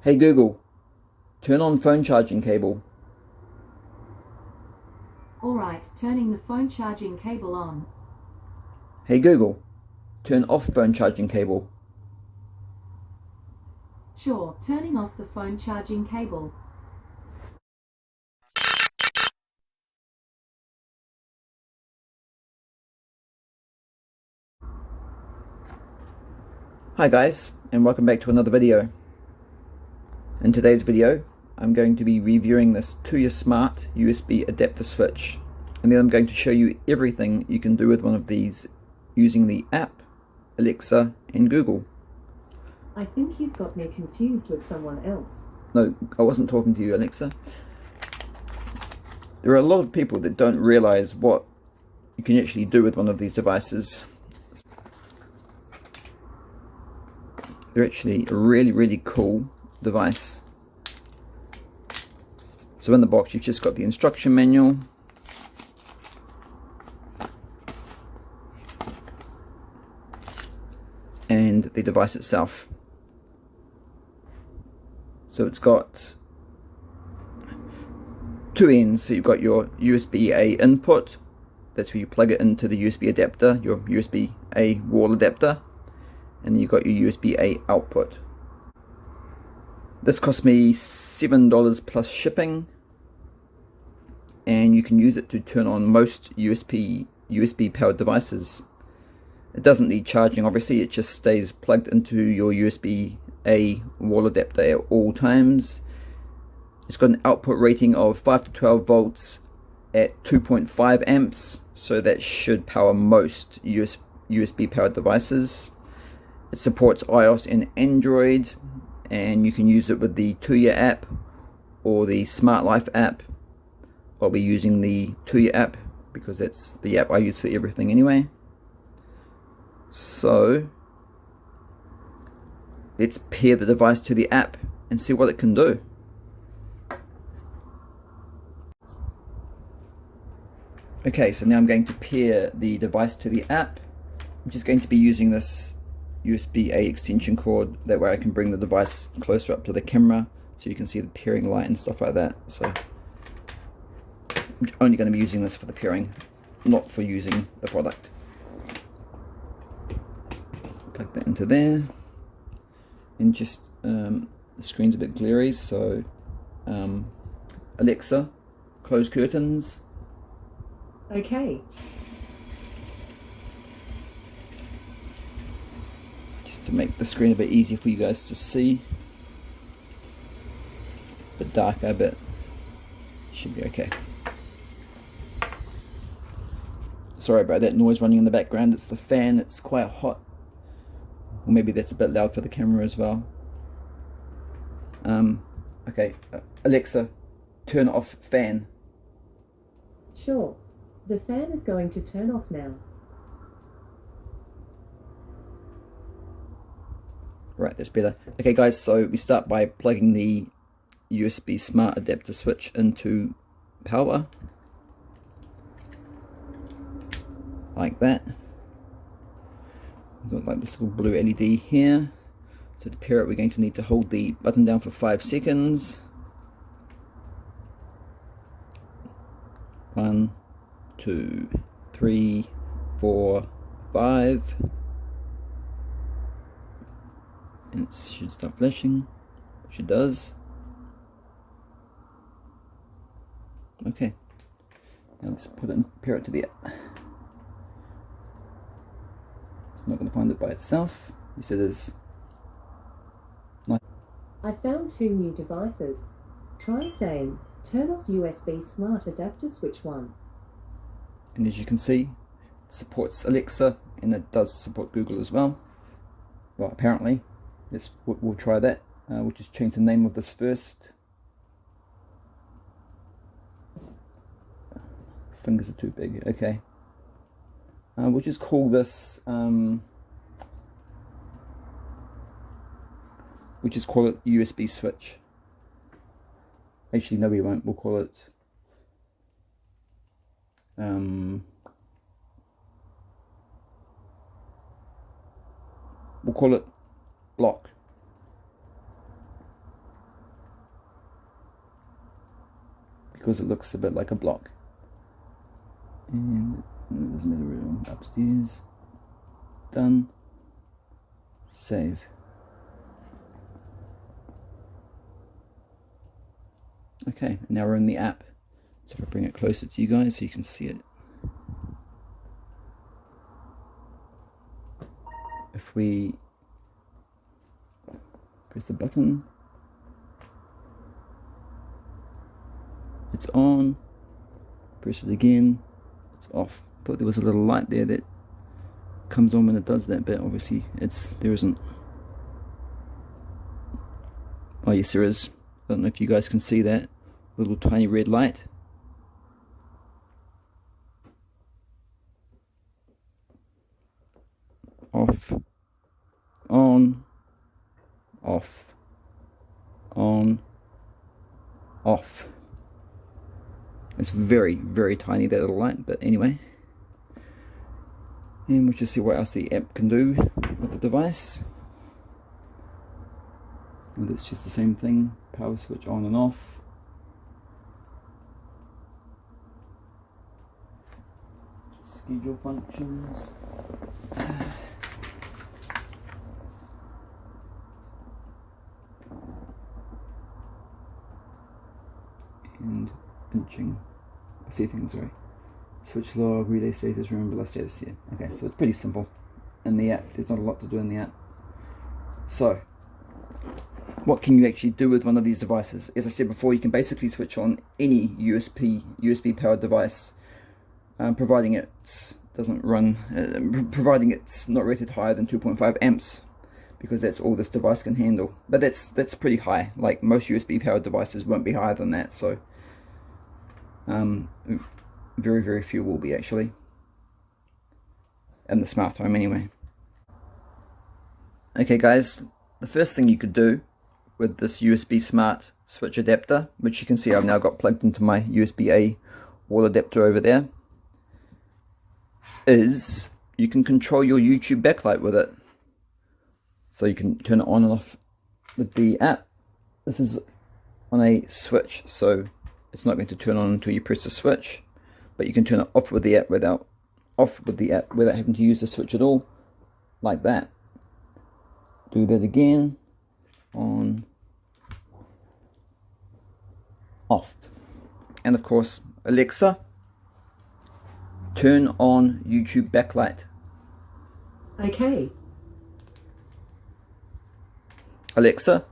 Hey Google, turn on phone charging cable. Alright, turning the phone charging cable on. Hey Google, turn off phone charging cable. Sure, turning off the phone charging cable. Hi guys, and welcome back to another video. In today's video, I'm going to be reviewing this Tuya Smart USB adapter switch, and then I'm going to show you everything you can do with one of these using the app, Alexa, and Google. I think you've got me confused with someone else. No, I wasn't talking to you, Alexa. There are a lot of people that don't realize what you can actually do with one of these devices. They're actually a really cool device. So in the box you've just got the instruction manual, and the device itself. So it's got two ends. So you've got your USB-A input, that's where you plug it into the USB adapter, your USB-A wall adapter, and then you've got your USB-A output. This cost me $7 plus shipping, and you can use it to turn on most USB powered devices. It doesn't need charging, obviously, it just stays plugged into your USB-A wall adapter at all times. It's got an output rating of 5 to 12 volts at 2.5 amps, so that should power most USB powered devices. It supports iOS and Android, and you can use it with the Tuya app or the Smart Life app. I'll be using the Tuya app because that's the app I use for everything anyway. So let's pair the device to the app and see what it can do. Okay, so now I'm going to pair the device to the app. I'm just going to be using this USB-A extension cord, that way I can bring the device closer up to the camera so you can see the pairing light and stuff like that. So I'm only going to be using this for the pairing, not for using the product. Plug that into there, and just the screen's a bit glary, so Alexa, close curtains. Okay. Just to make the screen a bit easier for you guys to see. A bit darker, but should be okay. Sorry about that noise running in the background, it's the fan, it's quite hot. Or maybe that's a bit loud for the camera as well. Okay, Alexa, turn off fan. Sure. The fan is going to turn off now. Right, that's better. Okay guys, so we start by plugging the USB smart adapter switch into power. Like that. We've got like this little blue LED here. So to pair it, we're going to need to hold the button down for 5 seconds. 1, 2, 3, 4, 5. And it should start flashing, which it does. Okay, now let's put it and pair it to the app. It's not going to find it by itself. Yes, it is. I found two new devices. Try saying, turn off USB smart adapter switch 1. And as you can see, it supports Alexa, and it does support Google as well. Well, apparently. We'll try that. We'll just change the name of this first. Fingers are too big. Okay. We'll just call this. We'll just call it USB switch. Actually, no, we won't. We'll call it. We'll call it block. because it looks a bit like a block. And let's move this middle room upstairs. Done. Save. Okay, and now we're in the app. So if I bring it closer to you guys so you can see it. If we press the button, it's on. Press it again, it's off. Thought there was a little light there that comes on when it does that, but obviously there isn't. Oh yes, there is. I don't know if you guys can see that little tiny red light. Off, on, off, on, off. It's very, very tiny, that little light, but anyway. And we'll just see what else the app can do with the device. And it's just the same thing, power switch on and off. Schedule functions. And inching settings, sorry. Switch log, relay status, remember last status here. Okay, so it's pretty simple in the app. There's not a lot to do in the app. So, what can you actually do with one of these devices? As I said before, you can basically switch on any USB powered device, providing it doesn't run, providing it's not rated higher than 2.5 amps, because that's all this device can handle. But that's pretty high. Like most USB powered devices won't be higher than that. So, very, very few will be actually, in the smart home anyway. Okay guys, the first thing you could do with this USB smart switch adapter, which you can see I've now got plugged into my USB-A wall adapter over there, is you can control your YouTube backlight with it. So you can turn it on and off with the app. This is on a switch, so it's not going to turn on until you press the switch, but you can turn it off with the app without having to use the switch at all, like that. Do that again. On, off. And of course, Alexa, turn on YouTube backlight. Okay. Alexa,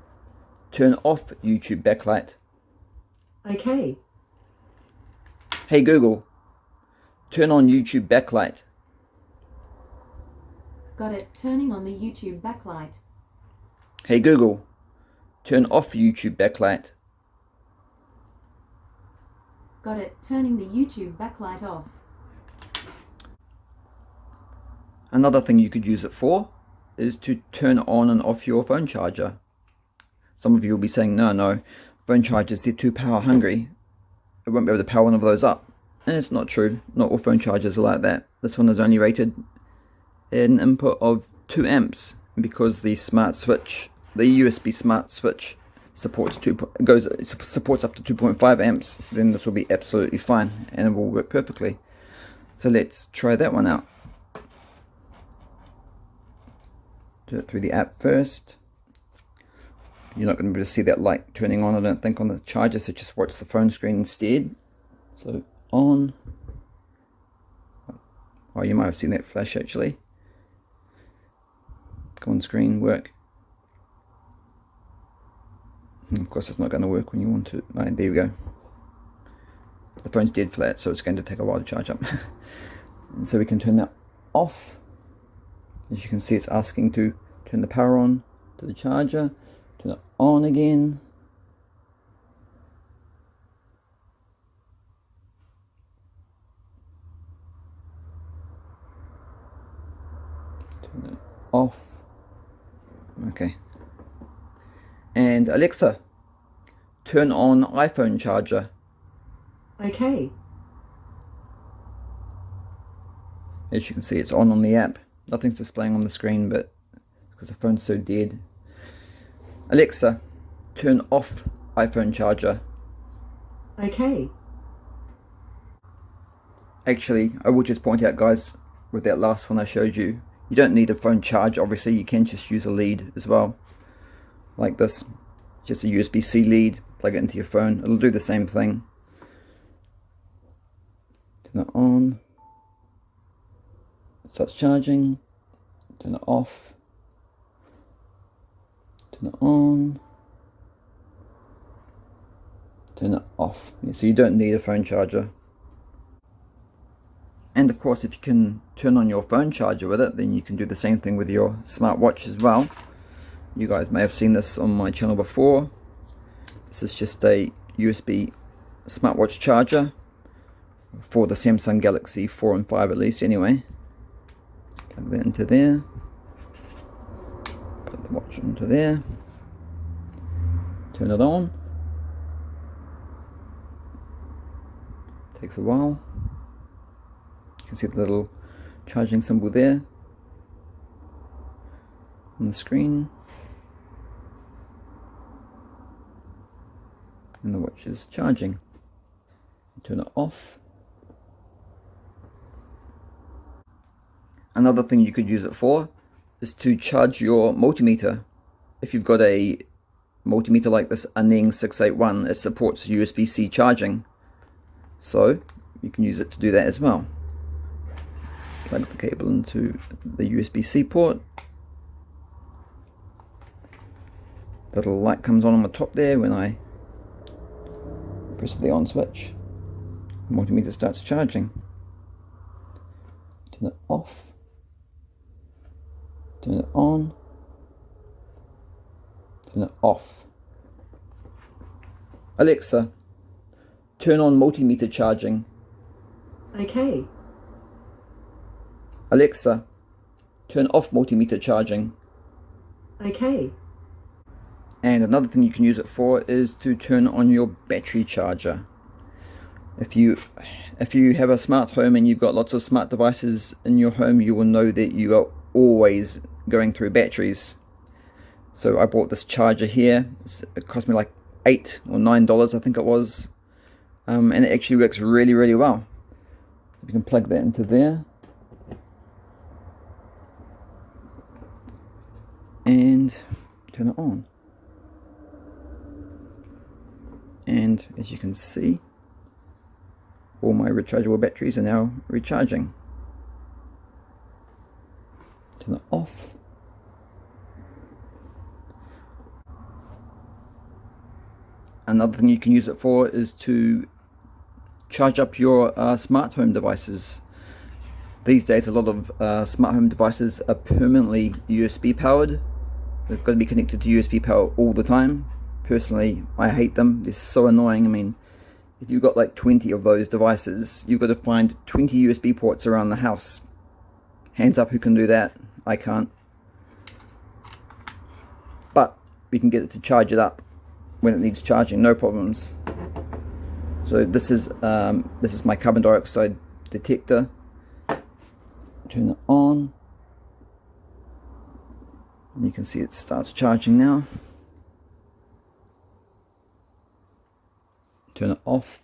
turn off YouTube backlight. Okay. Hey Google, turn on YouTube backlight. Got it. Turning on the YouTube backlight. Hey Google, turn off YouTube backlight. Got it. Turning the YouTube backlight off. Another thing you could use it for is to turn on and off your phone charger. Some of you will be saying, no, phone chargers, they're too power hungry. It won't be able to power one of those up. And it's not true. Not all phone chargers are like that. This one is only rated an input of 2 amps because the smart switch, the USB smart switch, supports up to 2.5 amps. Then this will be absolutely fine and it will work perfectly. So let's try that one out. Do it through the app first. You're not going to be able to see that light turning on, I don't think, on the charger, so just watch the phone screen instead. So on. Oh, you might have seen that flash actually. Come on screen, work. And of course it's not going to work when you want to. Right, there we go. The phone's dead flat, so it's going to take a while to charge up. And so we can turn that off. As you can see, it's asking to turn the power on to the charger. Turn it on again. Turn it off. Okay. And Alexa, turn on iPhone charger. Okay. As you can see, it's on the app. Nothing's displaying on the screen, but because the phone's so dead. Alexa, turn off iPhone charger. Okay. Actually, I will just point out, guys, with that last one I showed you, you don't need a phone charge. Obviously, you can just use a lead as well, like this. Just a USB-C lead, plug it into your phone. It'll do the same thing. Turn it on. It starts charging. Turn it off. Turn it on. Turn it off. Yeah, so you don't need a phone charger. And of course, if you can turn on your phone charger with it, then you can do the same thing with your smartwatch as well. You guys may have seen this on my channel before. This is just a USB smartwatch charger for the Samsung Galaxy 4 and 5 at least anyway. Plug that into there. Put the watch into there. Turn it on. Takes a while. You can see the little charging symbol there on the screen. And the watch is charging. Turn it off. Another thing you could use it for is to charge your multimeter. If you've got a multimeter like this Aneng 681, it supports USB-C charging. So you can use it to do that as well. Plug the cable into the USB-C port. The little light comes on the top there when I press the on switch. The multimeter starts charging. Turn it off. Turn it on. Turn it off. Alexa, turn on multimeter charging. Okay. Alexa, turn off multimeter charging. Okay. And another thing you can use it for is to turn on your battery charger. If you have a smart home and you've got lots of smart devices in your home, you will know that you are always going through batteries. So I bought this charger here. It cost me like $8 or $9, I think it was. And it actually works really, really well. You can plug that into there. And turn it on. And as you can see, all my rechargeable batteries are now recharging. Turn it off. Another thing you can use it for is to charge up your smart home devices. These days a lot of smart home devices are permanently USB powered. They've got to be connected to USB power all the time. Personally, I hate them. They're so annoying. I mean, if you've got like 20 of those devices, you've got to find 20 USB ports around the house. Hands up who can do that. I can't. But we can get it to charge it up when it needs charging, no problems. So this is my carbon dioxide detector. Turn it on. And you can see it starts charging now. Turn it off.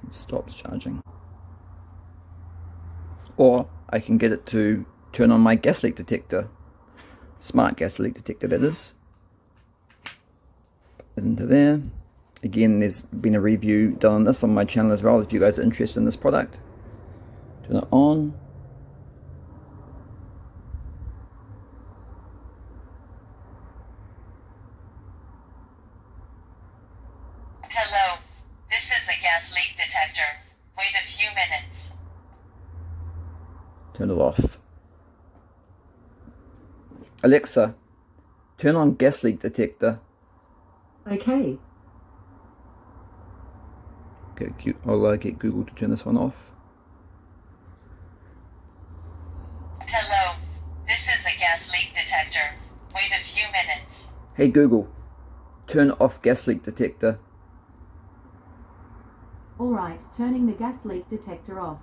It stops charging. Or I can get it to turn on my gas leak detector. Smart gas leak detector, that is. Put it into there. Again, there's been a review done on this on my channel as well if you guys are interested in this product. Turn it on. Hello, this is a gas leak detector. Wait a few minutes. Turn it off. Alexa, turn on gas leak detector. Okay. I'll get Google to turn this one off. Hello, this is a gas leak detector. Wait a few minutes. Hey Google, turn off gas leak detector. Alright, turning the gas leak detector off.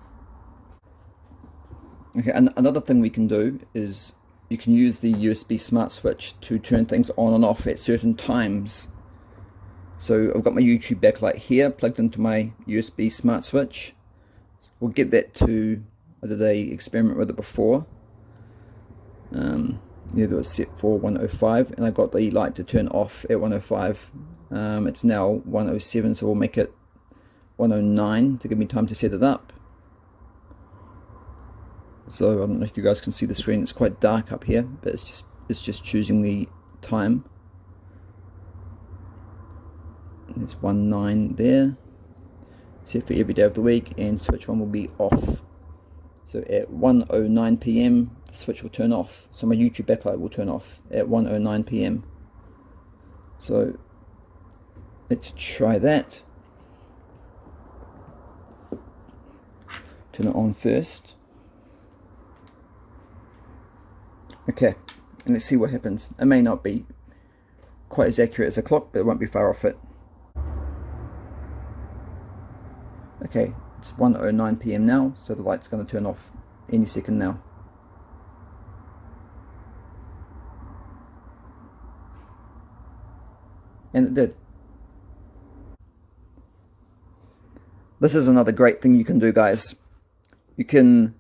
Okay, and another thing we can do is you can use the USB smart switch to turn things on and off at certain times. So I've got my YouTube backlight here plugged into my USB smart switch. We'll get that to, I did a experiment with it before. Yeah, that was set for 105, and I got the light to turn off at 105. It's now 107, so we'll make it 109 to give me time to set it up. So I don't know if you guys can see the screen, it's quite dark up here, but it's just choosing the time. There's 19 there, set for every day of the week, and switch 1 will be off. So at 1:09 p.m. the switch will turn off, so my YouTube backlight will turn off at 1:09 p.m. So let's try that. Turn it on first. Okay, and let's see what happens. It may not be quite as accurate as a clock, but it won't be far off it. Okay, it's 1:09 p.m. now, so the light's going to turn off any second now. And it did. This is another great thing you can do, guys. You can,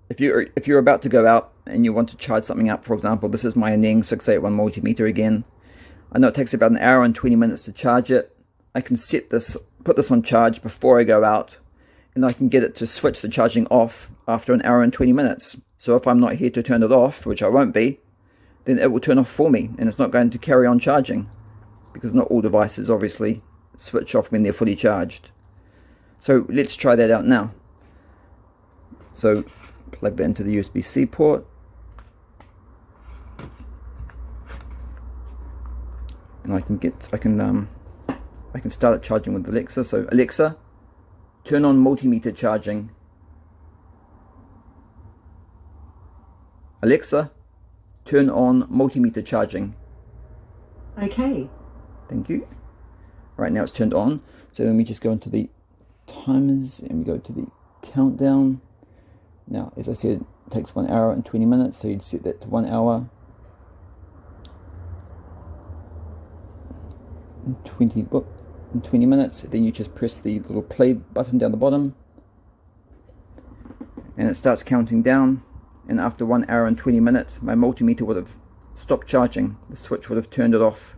if you're about to go out and you want to charge something up, for example, this is my Aneng 681 multimeter again. I know it takes about an hour and 20 minutes to charge it. I can put this on charge before I go out, and I can get it to switch the charging off after an hour and 20 minutes. So if I'm not here to turn it off, which I won't be, then it will turn off for me, and it's not going to carry on charging, because not all devices obviously switch off when they're fully charged. So let's try that out now. So plug that into the USB-C port, and I can start it charging with Alexa. So Alexa, turn on multimeter charging. Alexa, turn on multimeter charging. Okay. Thank you. Right now it's turned on. So let me just go into the timers and we go to the countdown. Now, as I said, it takes 1 hour and 20 minutes, so you'd set that to 1 hour and 20 minutes. Then you just press the little play button down the bottom, and it starts counting down. And after 1 hour and 20 minutes, my multimeter would have stopped charging. The switch would have turned it off.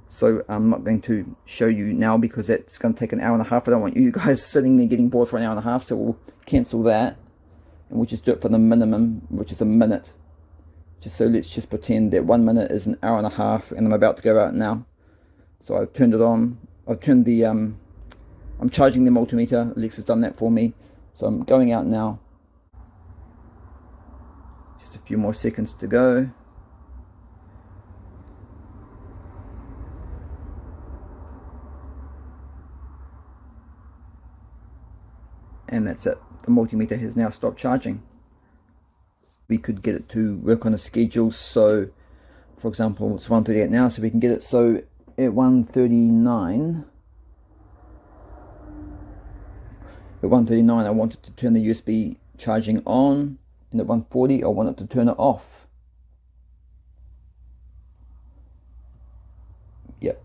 So I'm not going to show you now because it's going to take an hour and a half. I don't want you guys sitting there getting bored for an hour and a half, so we'll cancel that. And we'll just do it for the minimum, which is a minute. So let's just pretend that 1 minute is an hour and a half, and I'm about to go out now. So I've turned it on. I've turned the, I'm charging the multimeter. Alexa's done that for me. So I'm going out now. Just a few more seconds to go. And that's it. The multimeter has now stopped charging. We could get it to work on a schedule. So, for example, it's 1:38 now, so we can get it so at 1:39. At 1:39, I wanted to turn the USB charging on, and at 1:40, I wanted to turn it off. Yep.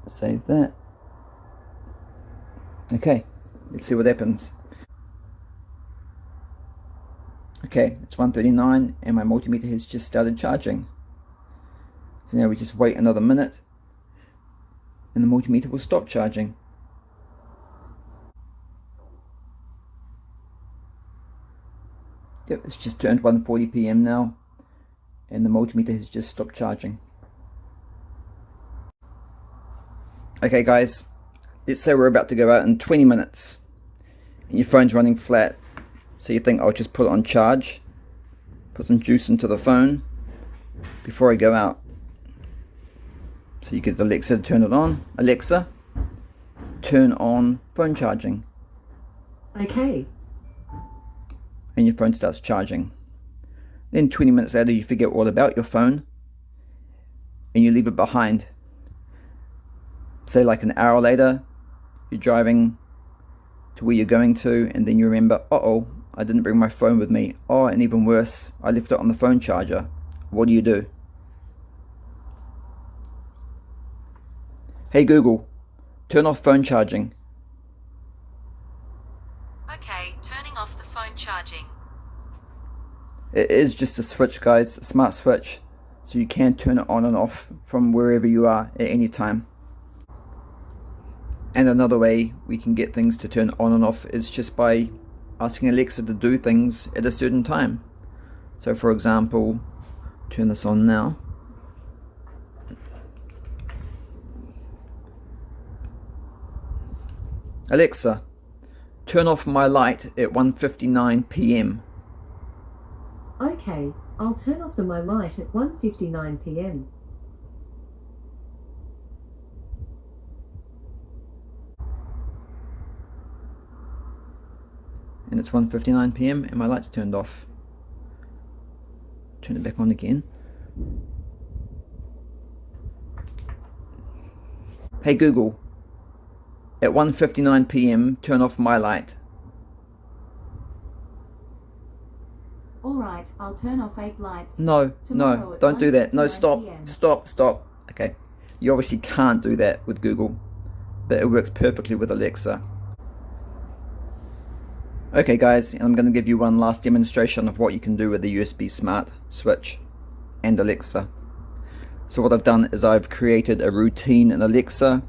Save that. Okay, let's see what happens. Okay, it's 1:39 and my multimeter has just started charging. So now we just wait another minute and the multimeter will stop charging. Yep, it's just turned 1:40 p.m. now and the multimeter has just stopped charging. Okay guys, let's say we're about to go out in 20 minutes and your phone's running flat. So you think I'll just put it on charge, put some juice into the phone before I go out. So you get Alexa to turn it on. Alexa, turn on phone charging. Okay. And your phone starts charging. Then 20 minutes later you forget all about your phone and you leave it behind. Say like an hour later, you're driving to where you're going to, and then you remember, uh-oh, I didn't bring my phone with me. Oh, and even worse, I left it on the phone charger. What do you do? Hey Google, turn off phone charging. Okay, turning off the phone charging. It is just a switch, guys, a smart switch, so you can turn it on and off from wherever you are at any time. And another way we can get things to turn on and off is just by asking Alexa to do things at a certain time. So for example, turn this on now. Alexa, turn off my light at 1:59 p.m. Okay, I'll turn off my light at 1:59 p.m. And it's 1:59 p.m. and my light's turned off. Turn it back on again. Hey Google, at 1:59 p.m. turn off my light. Alright, I'll turn off 8 lights. No, Tomorrow at don't do that. No, 1:59 stop. Okay, you obviously can't do that with Google, but it works perfectly with Alexa. Okay guys, and I'm going to give you one last demonstration of what you can do with the USB Smart Switch and Alexa. So what I've done is I've created a routine in Alexa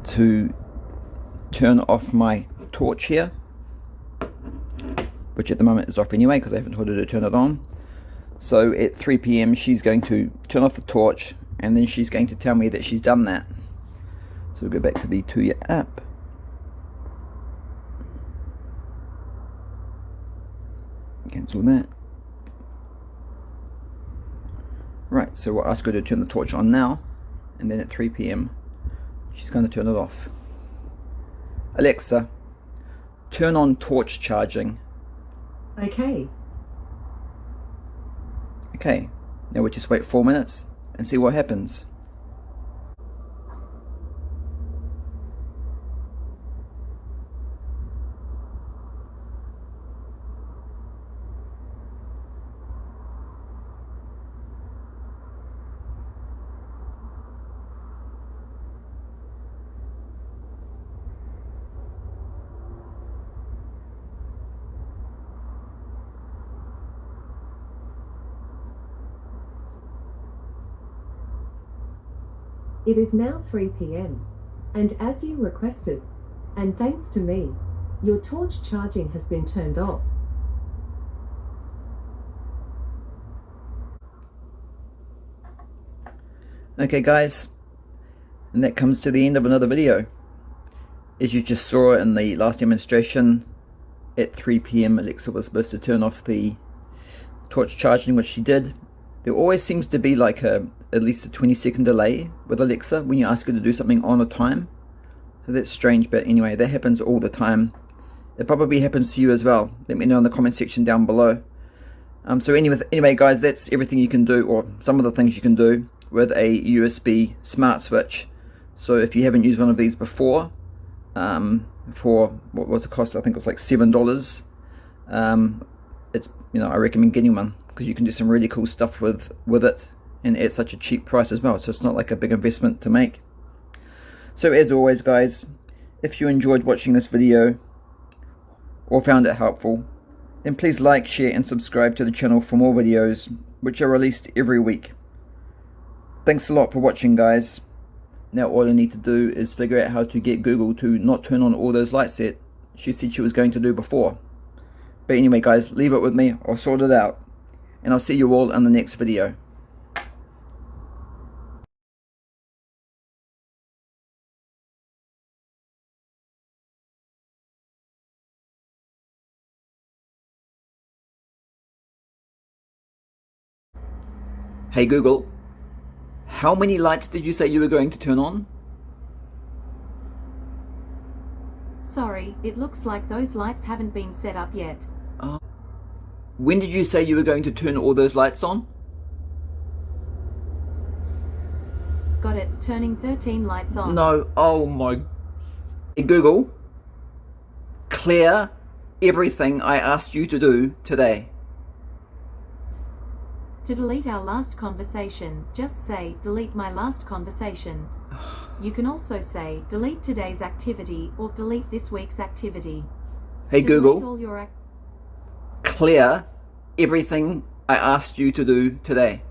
to turn off my torch here, which at the moment is off anyway because I haven't told her to turn it on. So at 3 p.m. she's going to turn off the torch and then she's going to tell me that she's done that. So we'll go back to the Tuya app. Cancel that. Right, so we'll ask her to turn the torch on now, and then at 3 p.m. she's going to turn it off. Alexa, turn on torch charging. Okay. Okay, now we'll just wait 4 minutes and see what happens. It is now 3 p.m. And as you requested, and thanks to me, your torch charging has been turned off. Okay guys, and that comes to the end of another video. As you just saw in the last demonstration, at 3 p.m. Alexa was supposed to turn off the torch charging, which she did. There always seems to be like at least a 20-second delay with Alexa when you ask her to do something on a time. So that's strange, but anyway, that happens all the time. It probably happens to you as well. Let me know in the comment section down below. So anyway guys, that's everything you can do, or some of the things you can do with a USB smart switch. So if you haven't used one of these before, for what was the cost? I think it was like $7. It's, I recommend getting one because you can do some really cool stuff with it, and at such a cheap price as well. So it's not like a big investment to make. So as always guys, if you enjoyed watching this video or found it helpful, then please like, share and subscribe to the channel for more videos which are released every week. Thanks a lot for watching guys. Now all I need to do is figure out how to get Google to not turn on all those lights that she said she was going to do before. But anyway guys, leave it with me, I'll sort it out. And I'll see you all in the next video. Hey Google, how many lights did you say you were going to turn on? Sorry, it looks like those lights haven't been set up yet. When did you say you were going to turn all those lights on? Got it, turning 13 lights on. No, oh my... Hey Google, clear everything I asked you to do today. To delete our last conversation, just say, delete my last conversation. You can also say, delete today's activity or delete this week's activity. Hey To delete Google, all your clear everything I asked you to do today.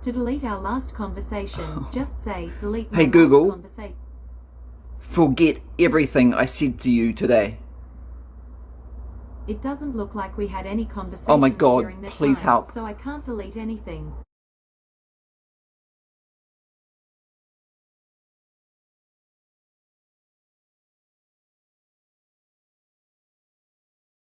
To delete our last conversation, just say, delete my Hey, last Google. conversation. Forget everything I said to you today. It doesn't look like we had any conversations Oh my God, during the please time, help. so I can't delete anything.